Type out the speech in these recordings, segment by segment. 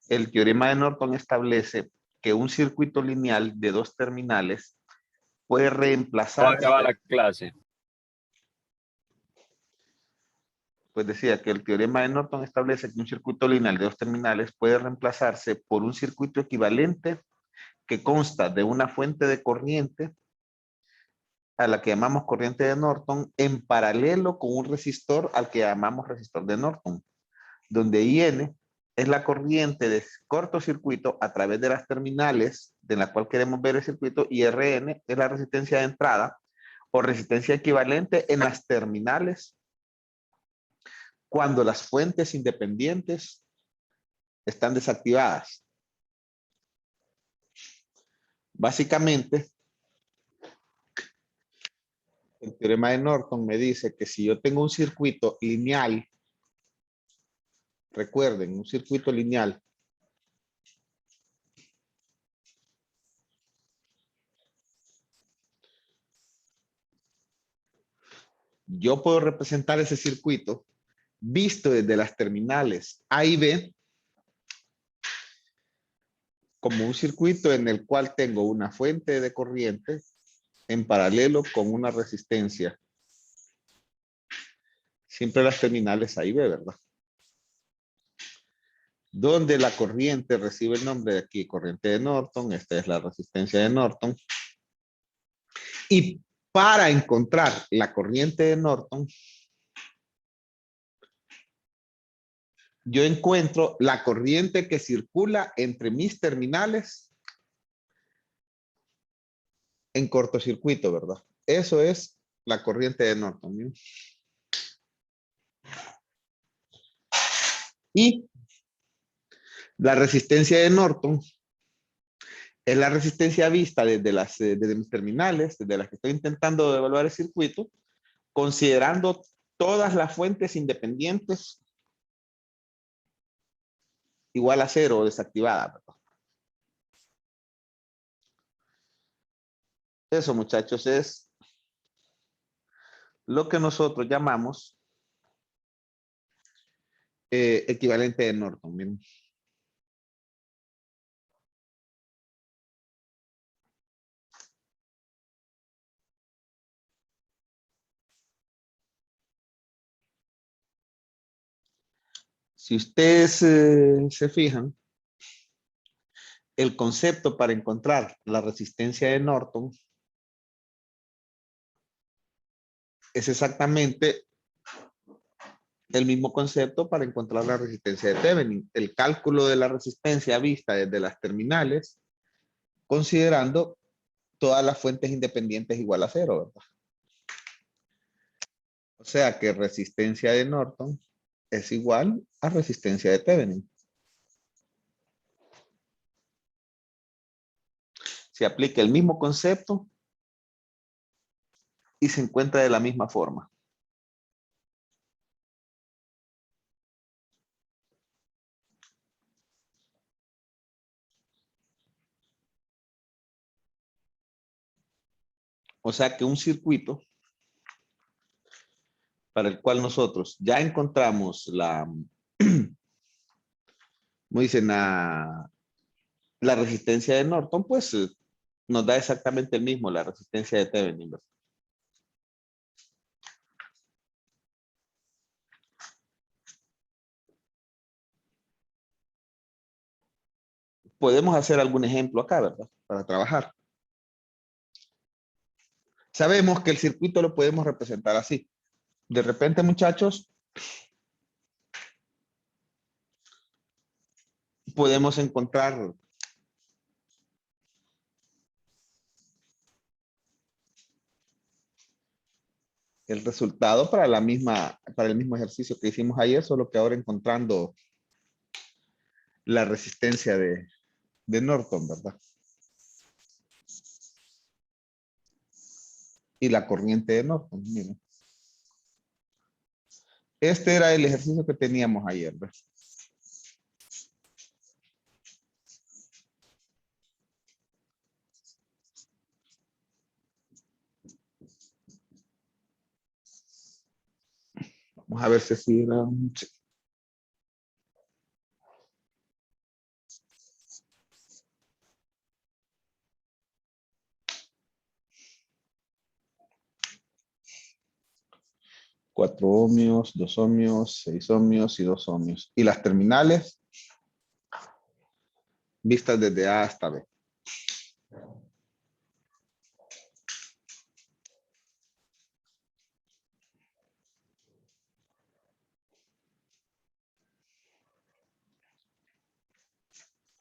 El teorema de Norton establece que un circuito lineal de dos terminales puede Va a reemplazarse. acabar la clase. Pues decía que el teorema de Norton establece que un circuito lineal de dos terminales puede reemplazarse por un circuito equivalente que consta de una fuente de corriente a la que llamamos corriente de Norton en paralelo con un resistor al que llamamos resistor de Norton, donde IN es la corriente de cortocircuito a través de las terminales de la cual queremos ver el circuito y RN es la resistencia de entrada o resistencia equivalente en las terminales cuando las fuentes independientes están desactivadas. Básicamente, el teorema de Norton me dice que si yo tengo un circuito lineal, recuerden, un circuito lineal, yo puedo representar ese circuito visto desde las terminales A y B como un circuito en el cual tengo una fuente de corriente en paralelo con una resistencia. Siempre las terminales A y B, ¿verdad? Donde la corriente recibe el nombre de aquí, corriente de Norton, esta es la resistencia de Norton. Y para encontrar la corriente de Norton, yo encuentro la corriente que circula entre mis terminales en cortocircuito, ¿verdad? Eso es la corriente de Norton. ¿Bien? Y la resistencia de Norton es la resistencia vista desde mis terminales, desde las que estoy intentando evaluar el circuito, considerando todas las fuentes independientes igual a cero o desactivada, ¿verdad? Eso, muchachos, es lo que nosotros llamamos equivalente de Norton. Miren. Si ustedes se fijan, el concepto para encontrar la resistencia de Norton es exactamente el mismo concepto para encontrar la resistencia de Thevenin. El cálculo de la resistencia vista desde las terminales, considerando todas las fuentes independientes igual a cero, ¿verdad? O sea que resistencia de Norton es igual a resistencia de Thevenin. Se aplica el mismo concepto y se encuentra de la misma forma. O sea que un circuito para el cual nosotros ya encontramos como dicen, la resistencia de Norton, pues nos da exactamente el mismo, la resistencia de Thevenin. Podemos hacer algún ejemplo acá, ¿verdad? Para trabajar. Sabemos que el circuito lo podemos representar así. De repente, muchachos, podemos encontrar el resultado para para el mismo ejercicio que hicimos ayer, solo que ahora encontrando la resistencia de Norton, ¿verdad? Y la corriente de Norton, miren. Este era el ejercicio que teníamos ayer, ¿verdad? Vamos a ver si así era. 4 ohmios, 2 ohmios, 6 ohmios y 2 ohmios. Y las terminales vistas desde A hasta B.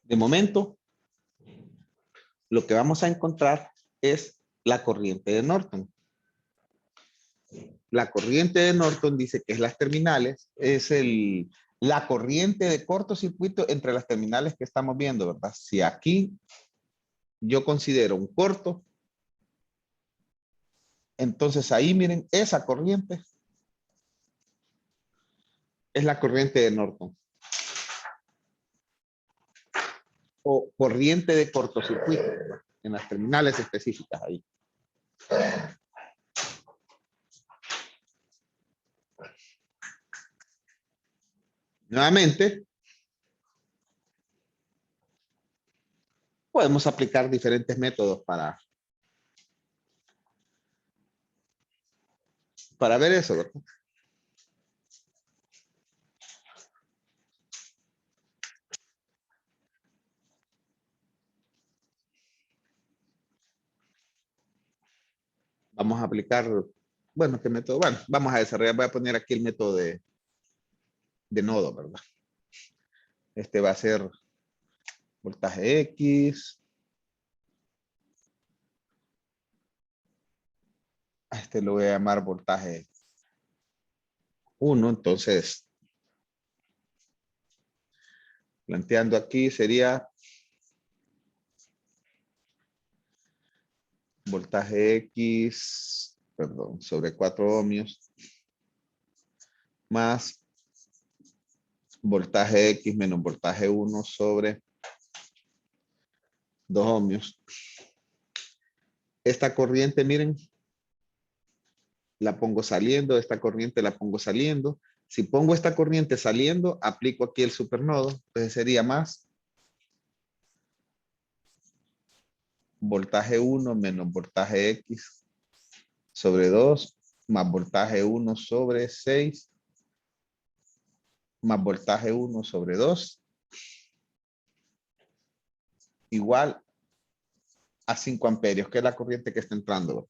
De momento, lo que vamos a encontrar es la corriente de Norton. La corriente de Norton dice que es las terminales, es la corriente de cortocircuito entre las terminales que estamos viendo, ¿verdad? Si aquí yo considero un corto, entonces ahí miren, esa corriente es la corriente de Norton. O corriente de cortocircuito, ¿verdad? En las terminales específicas ahí. Nuevamente, podemos aplicar diferentes métodos para ver eso, ¿verdad? Vamos a aplicar, bueno, ¿qué método? Bueno, vamos a desarrollar, voy a poner aquí el método de nodo, ¿verdad? Este va a ser voltaje X. A este lo voy a llamar voltaje 1, entonces, planteando aquí sería voltaje X, perdón, sobre 4 ohmios, más voltaje X menos voltaje 1 sobre 2 ohmios. Esta corriente, miren, la pongo saliendo, esta corriente la pongo saliendo. Si pongo esta corriente saliendo, aplico aquí el supernodo, entonces sería más voltaje 1 menos voltaje X sobre 2 más voltaje 1 sobre 6 más voltaje 1 sobre 2 igual a 5 amperios, que es la corriente que está entrando.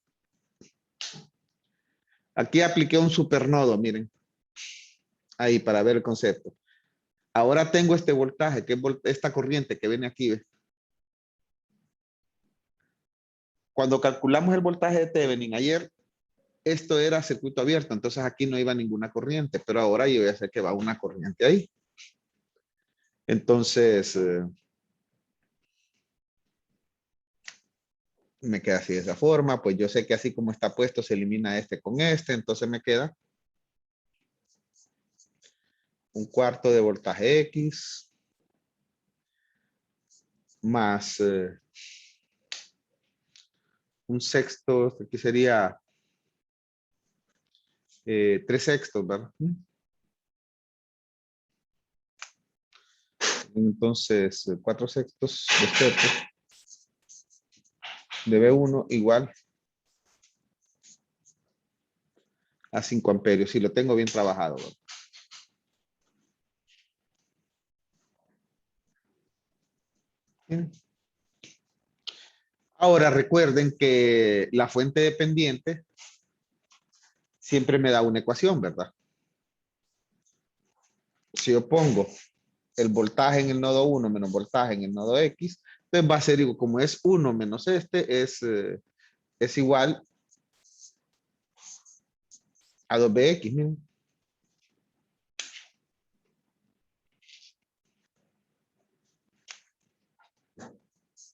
Aquí apliqué un supernodo, miren, ahí para ver el concepto. Ahora tengo este voltaje, que es esta corriente que viene aquí. ¿Ves? Cuando calculamos el voltaje de Thevenin ayer, esto era circuito abierto, entonces aquí no iba ninguna corriente, pero ahora yo voy a hacer que va una corriente ahí. Entonces, me queda así de esa forma, pues yo sé que así como está puesto se elimina este con este, entonces me queda un cuarto de voltaje X más un sexto, aquí sería 3 sextos, ¿verdad? Entonces, 4 sextos de step de B1 igual a 5 amperios, si lo tengo bien trabajado, ¿verdad? Bien. Ahora recuerden que la fuente dependiente siempre me da una ecuación, ¿verdad? Si yo pongo el voltaje en el nodo 1 menos voltaje en el nodo X, entonces va a ser igual, como es 1 menos este, es igual a 2BX. Miren.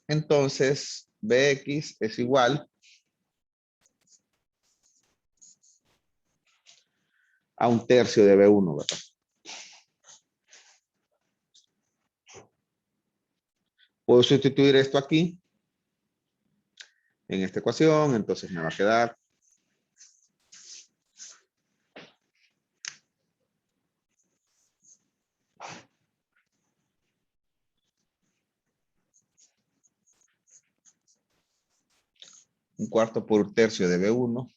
Entonces, BX es igual a 1/3 de B1, ¿verdad? Puedo sustituir esto aquí en esta ecuación, entonces me va a quedar Un cuarto por un tercio de V1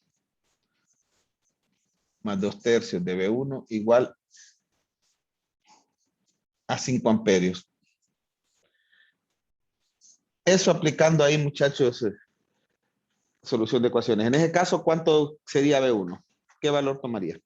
más 2/3 de V1 igual a 5 amperios. Eso aplicando ahí, muchachos, solución de ecuaciones. En ese caso, ¿cuánto sería V1? ¿Qué valor tomaría?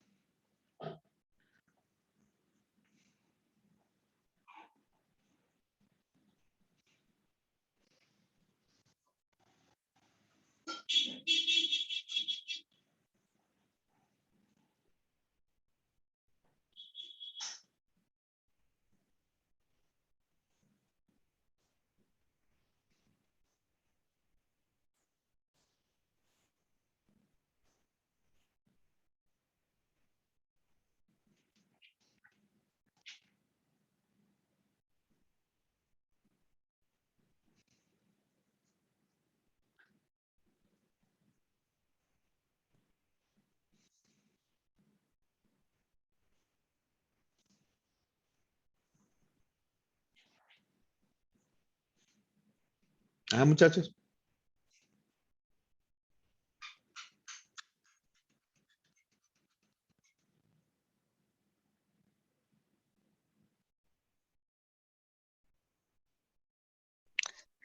Ah, muchachos.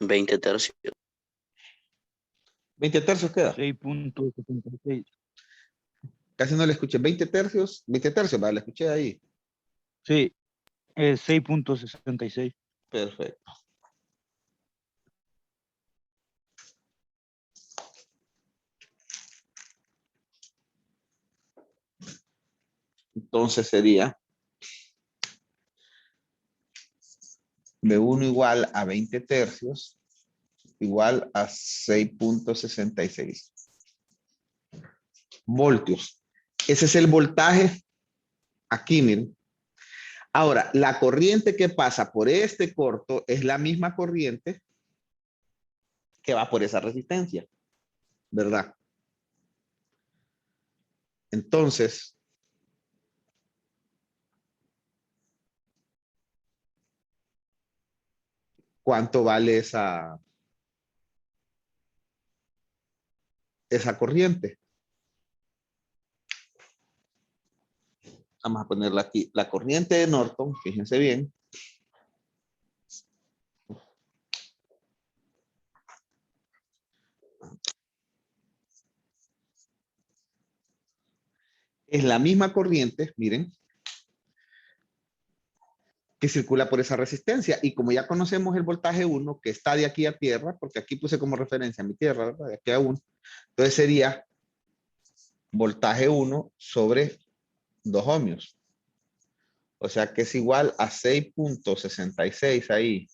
¿20 tercios? 20 tercios queda. 6.76. Casi no le escuché. 20 tercios. 20 tercios, vale, le escuché ahí. Sí, es 6.66. Perfecto. Entonces sería V1 igual a 20 tercios igual a 6.66 voltios. Ese es el voltaje aquí, miren. Ahora, la corriente que pasa por este corto es la misma corriente que va por esa resistencia, ¿verdad? Entonces, ¿cuánto vale esa corriente? Vamos a ponerla aquí. La corriente de Norton, fíjense bien, es la misma corriente, miren, que circula por esa resistencia. Y como ya conocemos el voltaje 1, que está de aquí a tierra, porque aquí puse como referencia mi tierra, ¿verdad? De aquí a 1. Entonces sería voltaje 1 sobre 2 ohmios. O sea que es igual a 6.66 ahí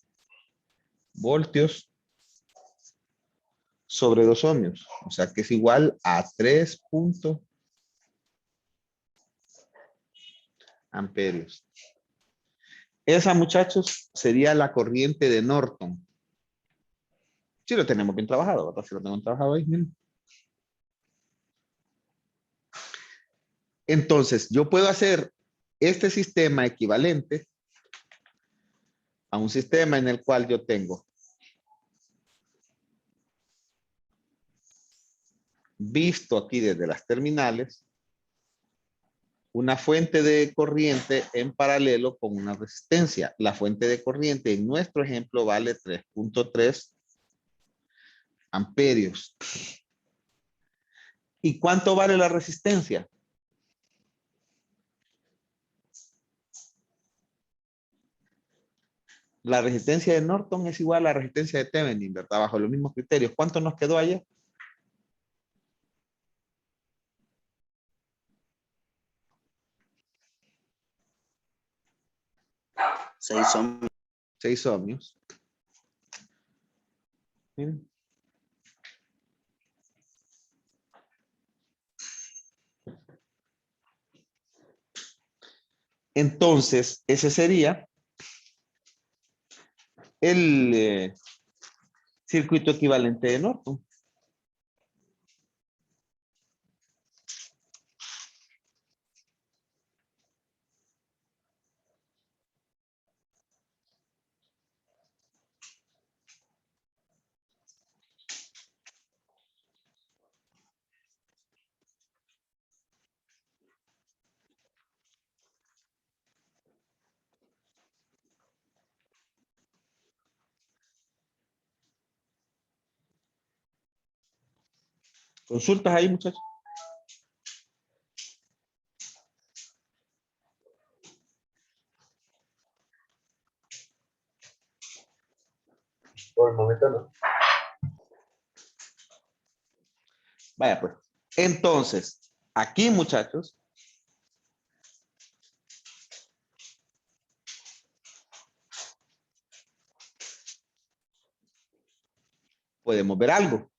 voltios sobre 2 ohmios. O sea que es igual a 3 amperios. Esa, muchachos, sería la corriente de Norton. Si lo tenemos bien trabajado, ¿verdad? Si lo tenemos trabajado ahí, miren. Entonces, yo puedo hacer este sistema equivalente a un sistema en el cual yo tengo visto aquí desde las terminales una fuente de corriente en paralelo con una resistencia. La fuente de corriente en nuestro ejemplo vale 3.3 amperios. ¿Y cuánto vale la resistencia? La resistencia de Norton es igual a la resistencia de Thevenin, ¿verdad? Bajo los mismos criterios. ¿Cuánto nos quedó ayer? 6 ohmios. 6 ohmios. Miren. Entonces, ese sería el circuito equivalente de Norton. ¿Consultas ahí, muchachos? Por el momento no. Vaya pues. Entonces, aquí, muchachos, podemos ver algo.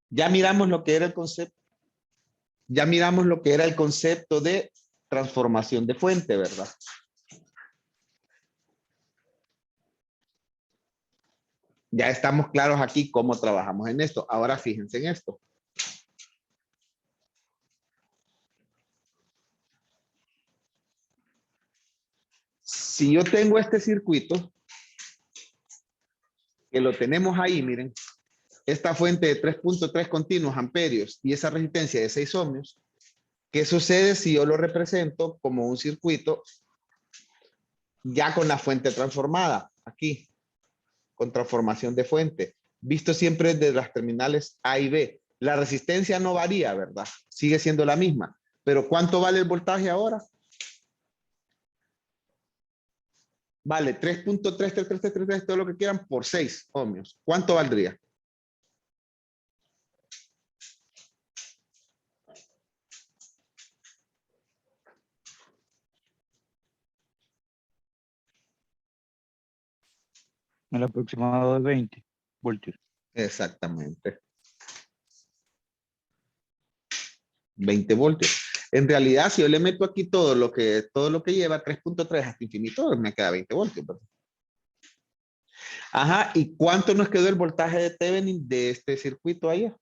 Ya miramos lo que era el concepto. Ya miramos lo que era el concepto de transformación de fuente, ¿verdad? Ya estamos claros aquí cómo trabajamos en esto. Ahora fíjense en esto. Si yo tengo este circuito, que lo tenemos ahí, miren, esta fuente de 3.3 continuos amperios y esa resistencia de 6 ohmios, ¿qué sucede si yo lo represento como un circuito ya con la fuente transformada? Aquí, con transformación de fuente, visto siempre desde las terminales A y B. La resistencia no varía, ¿verdad? Sigue siendo la misma. Pero ¿cuánto vale el voltaje ahora? Vale 3.333, todo lo que quieran, por 6 ohmios. ¿Cuánto valdría? El aproximado de 20 voltios. Exactamente. 20 voltios. En realidad, si yo le meto aquí todo lo que lleva 3.3 hasta infinito, me queda 20 voltios, ¿verdad? Ajá, ¿y cuánto nos quedó el voltaje de Thevenin de este circuito allá?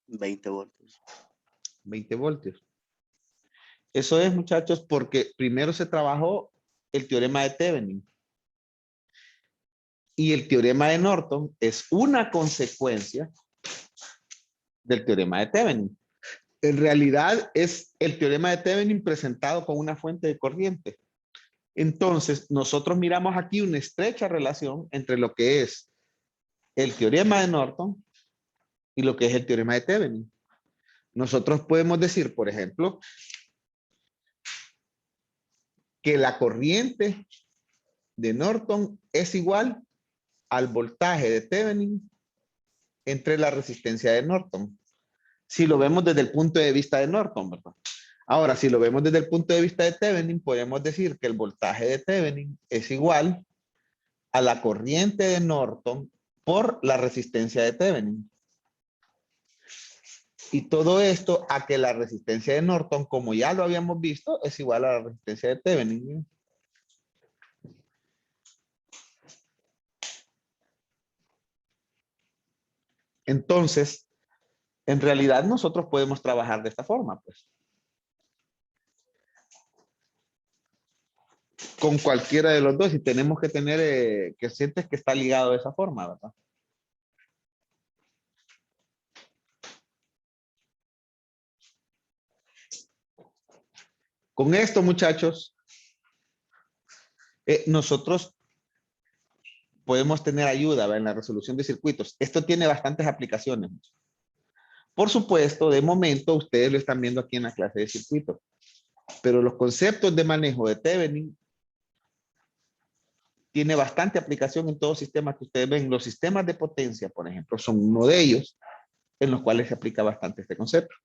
$20. 20 voltios. Eso es, muchachos, porque primero se trabajó el teorema de Thevenin. Y el teorema de Norton es una consecuencia del teorema de Thevenin. En realidad es el teorema de Thevenin presentado con una fuente de corriente. Entonces, nosotros miramos aquí una estrecha relación entre lo que es el teorema de Norton y lo que es el teorema de Thevenin. Nosotros podemos decir, por ejemplo, que la corriente de Norton es igual al voltaje de Thevenin entre la resistencia de Norton. Si lo vemos desde el punto de vista de Norton, ¿verdad? Ahora, si lo vemos desde el punto de vista de Thevenin, podemos decir que el voltaje de Thevenin es igual a la corriente de Norton por la resistencia de Thevenin. Y todo esto a que la resistencia de Norton, como ya lo habíamos visto, es igual a la resistencia de Thevenin. Entonces, en realidad nosotros podemos trabajar de esta forma, pues. Con cualquiera de los dos y tenemos que tener, que sientes que está ligado de esa forma, ¿verdad? Con esto, muchachos, nosotros podemos tener ayuda, ¿verdad? En la resolución de circuitos. Esto tiene bastantes aplicaciones. Por supuesto, de momento, ustedes lo están viendo aquí en la clase de circuitos. Pero los conceptos de manejo de Thevenin tiene bastante aplicación en todos los sistemas que ustedes ven. Los sistemas de potencia, por ejemplo, son uno de ellos en los cuales se aplica bastante este concepto.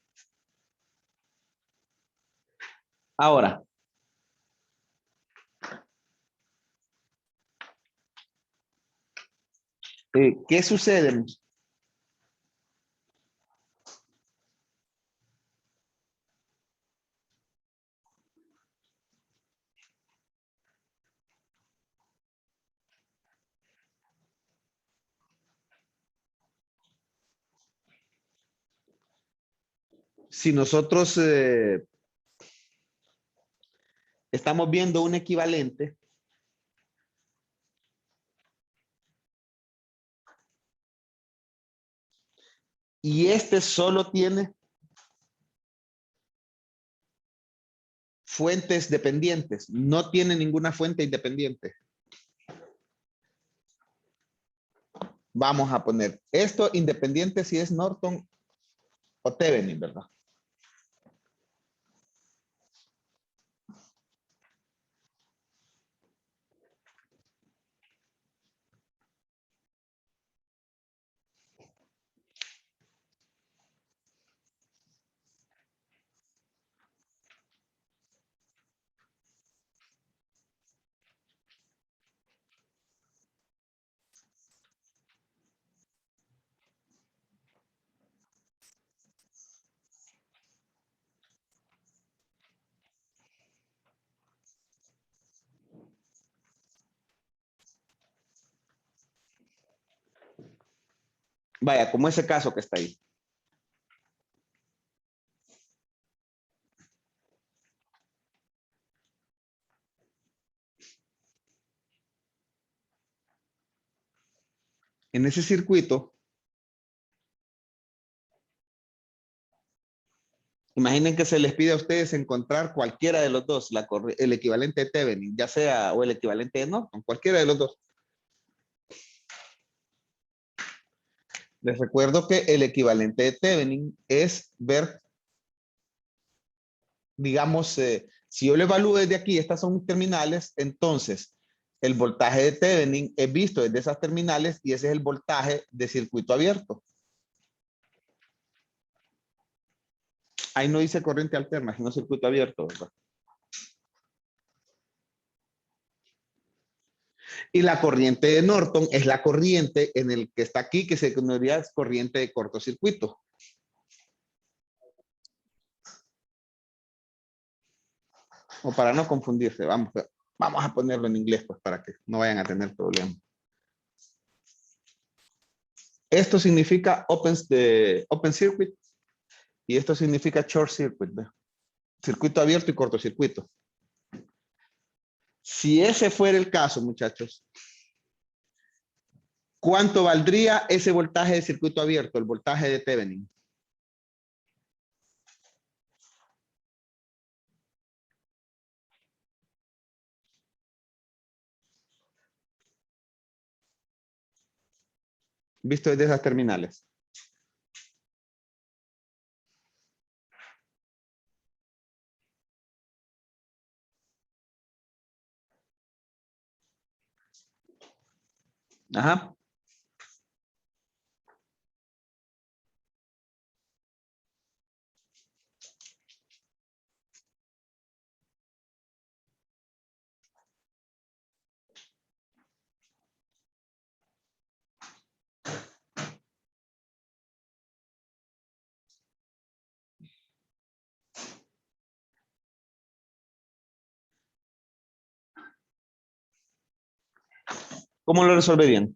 Ahora, ¿qué sucede? Si nosotros estamos viendo un equivalente y este solo tiene fuentes dependientes. No tiene ninguna fuente independiente. Vamos a poner esto independiente si es Norton o Thevenin, ¿verdad? Vaya, como ese caso que está ahí. En ese circuito, imaginen que se les pide a ustedes encontrar cualquiera de los dos, el equivalente de Thevenin, ya sea o el equivalente de Norton, cualquiera de los dos. Les recuerdo que el equivalente de Thevenin es ver, digamos, si yo lo evalúo desde aquí, estas son mis terminales, entonces el voltaje de Thevenin es visto desde esas terminales y ese es el voltaje de circuito abierto. Ahí no dice corriente alterna, sino circuito abierto, ¿verdad? Y la corriente de Norton es la corriente en el que está aquí, que se conocería corriente de cortocircuito. O para no confundirse, vamos a ponerlo en inglés pues para que no vayan a tener problemas. Esto significa open circuit y esto significa short circuit, ¿ve? Circuito abierto y cortocircuito. Si ese fuera el caso, muchachos, ¿cuánto valdría ese voltaje de circuito abierto, el voltaje de Thevenin? Visto desde esas terminales. Ajá. ¿Cómo lo resolverían?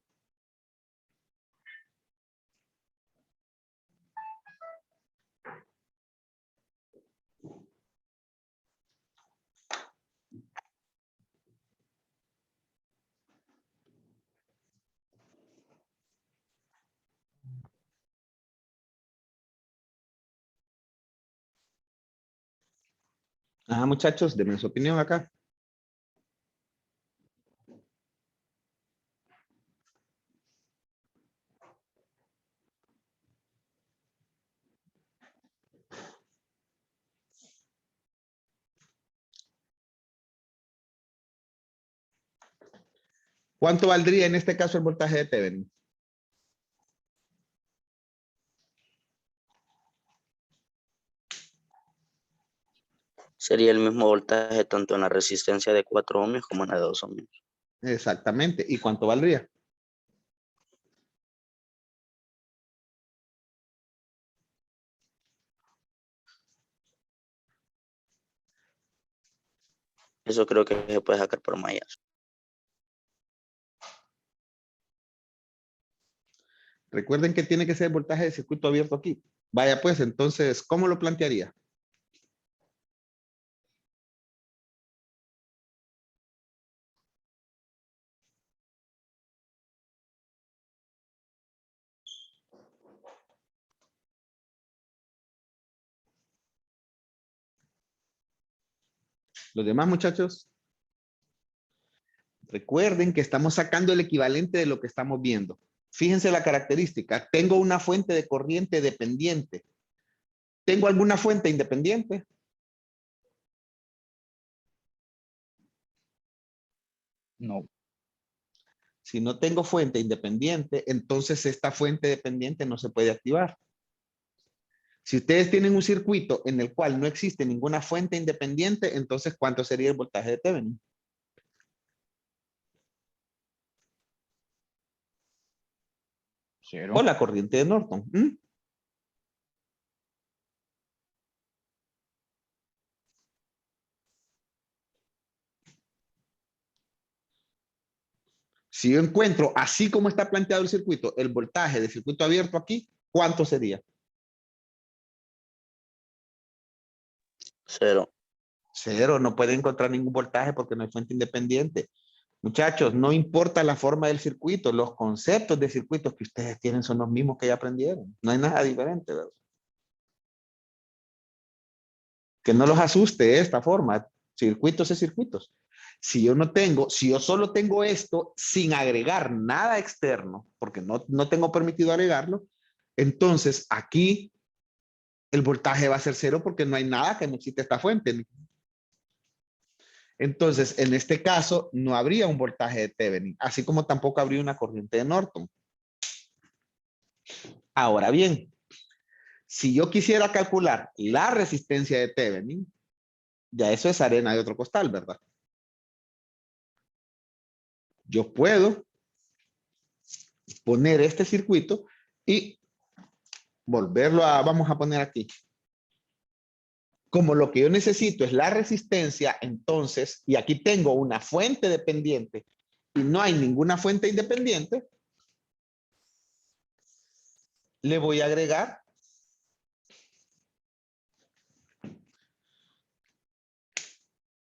Ajá, muchachos, denme su opinión acá. ¿Cuánto valdría en este caso el voltaje de Thevenin? Sería el mismo voltaje tanto en la resistencia de 4 ohmios como en la de 2 ohmios. Exactamente. ¿Y cuánto valdría? Eso creo que se puede sacar por mallas. Recuerden que tiene que ser voltaje de circuito abierto aquí. Vaya pues, entonces, ¿cómo lo plantearía? Los demás muchachos, recuerden que estamos sacando el equivalente de lo que estamos viendo. Fíjense la característica. Tengo una fuente de corriente dependiente. ¿Tengo alguna fuente independiente? No. Si no tengo fuente independiente, entonces esta fuente dependiente no se puede activar. Si ustedes tienen un circuito en el cual no existe ninguna fuente independiente, entonces ¿cuánto sería el voltaje de Thevenin? Cero. O la corriente de Norton. ¿Mm? Si yo encuentro, así como está planteado el circuito, el voltaje del circuito abierto aquí, ¿cuánto sería? 0. Cero, no puede encontrar ningún voltaje porque no hay fuente independiente. Muchachos, no importa la forma del circuito, los conceptos de circuitos que ustedes tienen son los mismos que ya aprendieron. No hay nada diferente, ¿verdad? Que no los asuste esta forma. Circuitos es circuitos. Si yo no tengo, si yo solo tengo esto sin agregar nada externo, porque no tengo permitido agregarlo, entonces aquí el voltaje va a ser cero porque no hay nada que necesite esta fuente. Entonces, en este caso, no habría un voltaje de Thevenin, así como tampoco habría una corriente de Norton. Ahora bien, si yo quisiera calcular la resistencia de Thevenin, ya eso es arena de otro costal, ¿verdad? Yo puedo poner este circuito y volverlo a, vamos a poner aquí. Como lo que yo necesito es la resistencia, entonces, y aquí tengo una fuente dependiente y no hay ninguna fuente independiente, le voy a agregar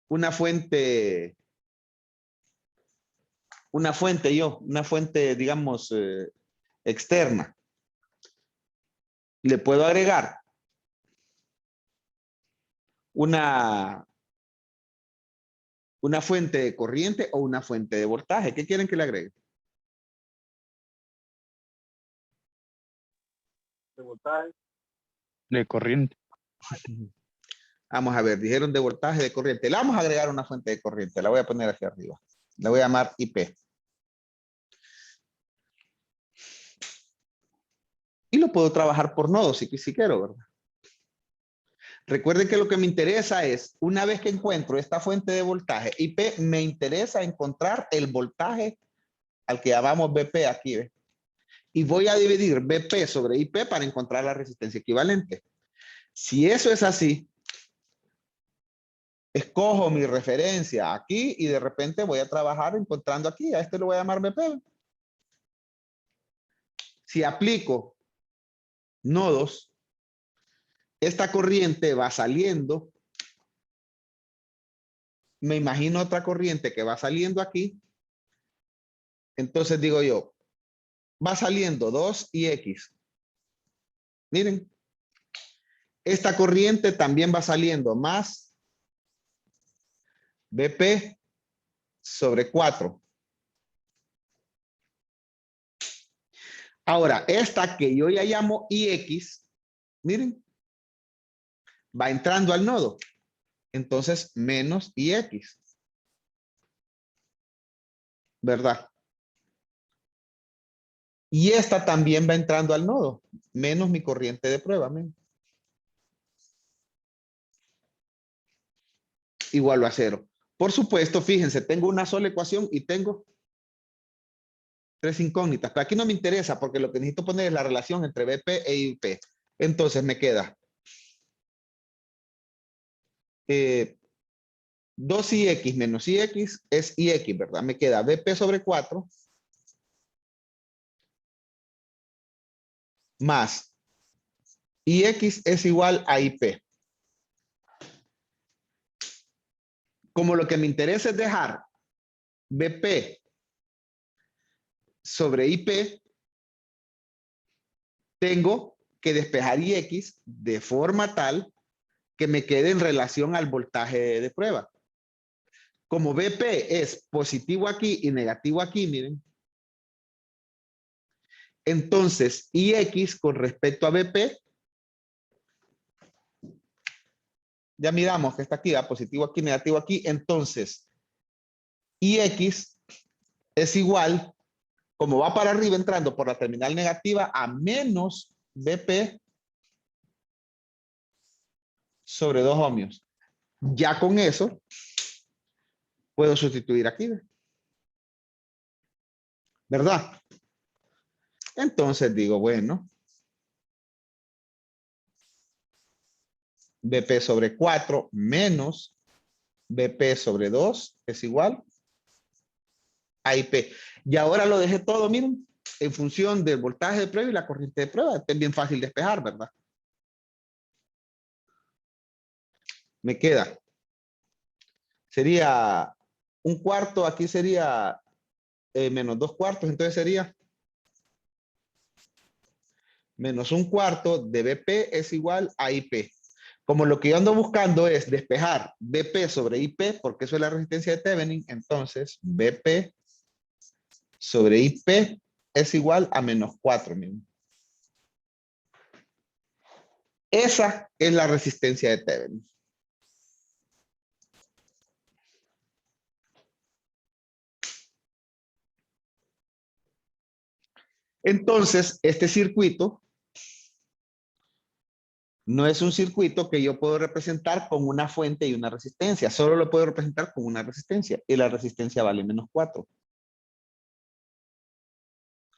una fuente, digamos, externa. Le puedo agregar una fuente de corriente o una fuente de voltaje. ¿Qué quieren que le agregue? De voltaje. De corriente. Vamos a ver, dijeron de voltaje, de corriente. Le vamos a agregar una fuente de corriente. La voy a poner hacia arriba. La voy a llamar IP. Y lo puedo trabajar por nodos si quiero, ¿verdad? Recuerden que lo que me interesa es, una vez que encuentro esta fuente de voltaje IP, me interesa encontrar el voltaje al que llamamos BP aquí, ¿ve? Y voy a dividir BP sobre IP para encontrar la resistencia equivalente. Si eso es así, escojo mi referencia aquí y de repente voy a trabajar encontrando aquí, a este lo voy a llamar BP. Si aplico nodos, esta corriente va saliendo. Me imagino otra corriente que va saliendo aquí. Entonces digo yo, va saliendo 2 y X. Miren, esta corriente también va saliendo más BP sobre 4. Ahora, esta que yo ya llamo IX, miren, va entrando al nodo. Entonces, menos IX. ¿Verdad? Y esta también va entrando al nodo, menos mi corriente de prueba. Igual a 0. Por supuesto, fíjense, tengo una sola ecuación y tengo 3 incógnitas. Pero aquí no me interesa porque lo que necesito poner es la relación entre BP e IP. Entonces me queda 2IX menos IX es IX, ¿verdad? Me queda BP sobre 4 más IX es igual a IP. Como lo que me interesa es dejar BP sobre IP, tengo que despejar IX de forma tal que me quede en relación al voltaje de prueba. como BP es positivo aquí y negativo aquí, miren. Entonces, IX con respecto a BP, ya miramos que está aquí, ¿va? Positivo aquí, negativo aquí. Entonces, IX es igual, como va para arriba entrando por la terminal negativa, a menos BP sobre 2 ohmios. Ya con eso, puedo sustituir aquí, ¿verdad? Entonces digo, bueno, BP sobre 4 menos BP sobre 2 es igual a IP. Y ahora lo dejé todo, miren, en función del voltaje de prueba y la corriente de prueba. Es bien fácil despejar, ¿verdad? Me queda. Sería un cuarto, aquí sería menos 2 cuartos, entonces sería menos un cuarto de BP es igual a IP. Como lo que yo ando buscando es despejar BP sobre IP, porque eso es la resistencia de Thevenin, entonces BP sobre IP es igual a menos 4. Miren. Esa es la resistencia de Thevenin. Entonces, este circuito no es un circuito que yo puedo representar con una fuente y una resistencia. Solo lo puedo representar con una resistencia. Y la resistencia vale menos 4.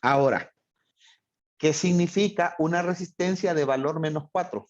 Ahora, ¿qué significa una resistencia de valor menos 4?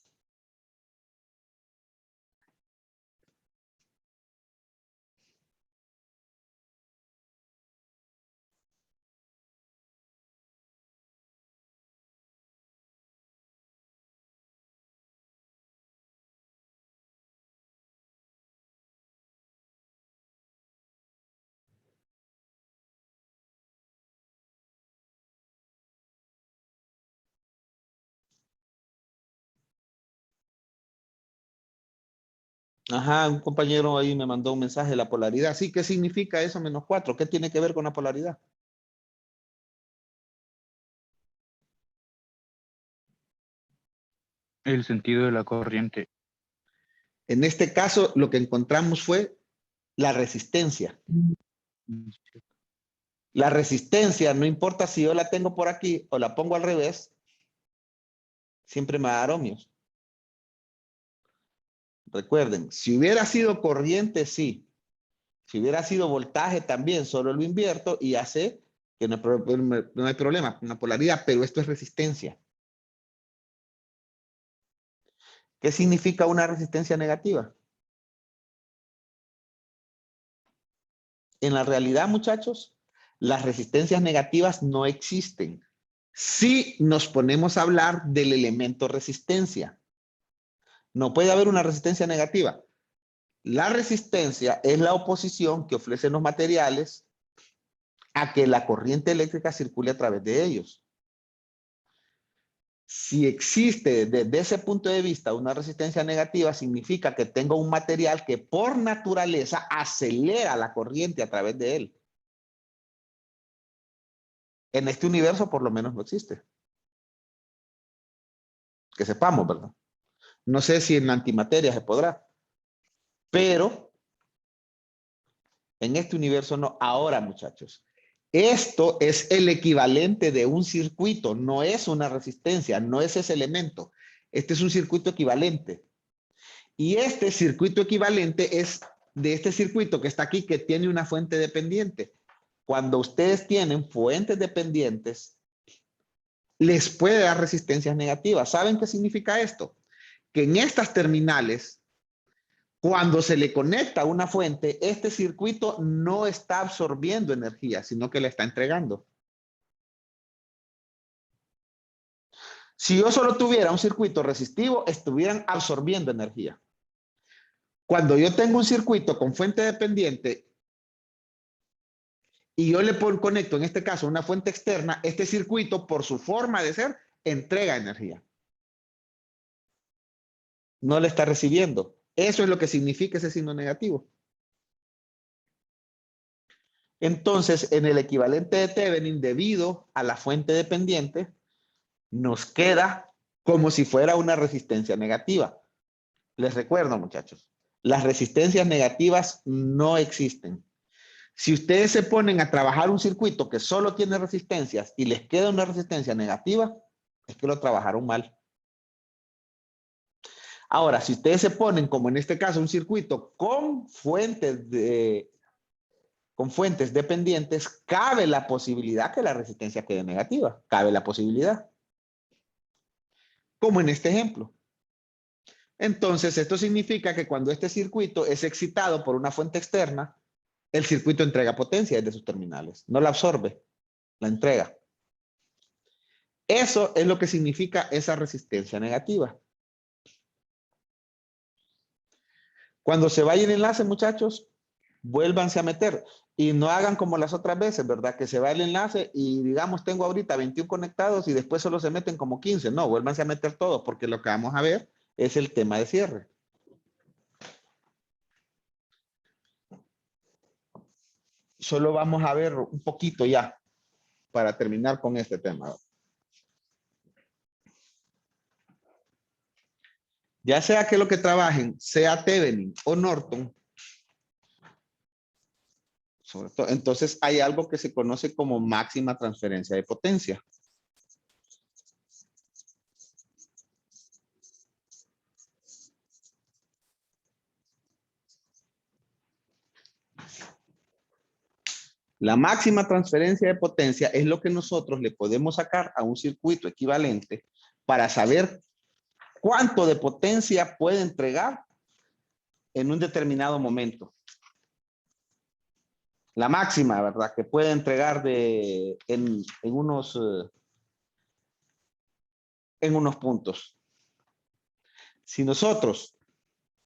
Ajá, un compañero ahí me mandó un mensaje de la polaridad. Sí, ¿qué significa eso menos 4? ¿Qué tiene que ver con la polaridad? El sentido de la corriente. En este caso, lo que encontramos fue la resistencia. La resistencia, no importa si yo la tengo por aquí o la pongo al revés, siempre me va a dar ohmios. Recuerden, si hubiera sido corriente, sí. Si hubiera sido voltaje, también. Solo lo invierto y hace que no hay problema con la polaridad, pero esto es resistencia. ¿Qué significa una resistencia negativa? En la realidad, muchachos, las resistencias negativas no existen. Si nos ponemos a hablar del elemento resistencia, no puede haber una resistencia negativa. La resistencia es la oposición que ofrecen los materiales a que la corriente eléctrica circule a través de ellos. Si existe desde ese punto de vista una resistencia negativa, significa que tengo un material que por naturaleza acelera la corriente a través de él. En este universo por lo menos no existe. Que sepamos, ¿verdad? No sé si en la antimateria se podrá. Pero en este universo no. Ahora, muchachos, esto es el equivalente de un circuito, no es una resistencia, no es ese elemento. Este es un circuito equivalente. Y este circuito equivalente es de este circuito que está aquí, que tiene una fuente dependiente. Cuando ustedes tienen fuentes dependientes, les puede dar resistencias negativas. ¿Saben qué significa esto? Que en estas terminales, cuando se le conecta una fuente, este circuito no está absorbiendo energía, sino que la está entregando. Si yo solo tuviera un circuito resistivo, estuvieran absorbiendo energía. Cuando yo tengo un circuito con fuente dependiente y yo le conecto, en este caso, una fuente externa, este circuito, por su forma de ser, entrega energía. No le está recibiendo. Eso es lo que significa ese signo negativo. Entonces, en el equivalente de Thevenin, debido a la fuente dependiente, nos queda como si fuera una resistencia negativa. Les recuerdo, muchachos, las resistencias negativas no existen. Si ustedes se ponen a trabajar un circuito que solo tiene resistencias y les queda una resistencia negativa, es que lo trabajaron mal. Ahora, si ustedes se ponen, como en este caso, un circuito con fuentes dependientes, cabe la posibilidad que la resistencia quede negativa. Cabe la posibilidad. Como en este ejemplo. Entonces, esto significa que cuando este circuito es excitado por una fuente externa, el circuito entrega potencia desde sus terminales. No la absorbe, la entrega. Eso es lo que significa esa resistencia negativa. Cuando se vaya el enlace, muchachos, vuélvanse a meter y no hagan como las otras veces, ¿verdad? Que se va el enlace y digamos tengo ahorita 21 conectados y después solo se meten como 15. No, vuélvanse a meter todos porque lo que vamos a ver es el tema de cierre. Solo vamos a ver un poquito ya para terminar con este tema. Ya sea que lo que trabajen sea Thevenin o Norton, sobre todo, entonces hay algo que se conoce como máxima transferencia de potencia. La máxima transferencia de potencia es lo que nosotros le podemos sacar a un circuito equivalente para saber cuánto de potencia puede entregar en un determinado momento. La máxima, ¿verdad? Que puede entregar en unos puntos. Si nosotros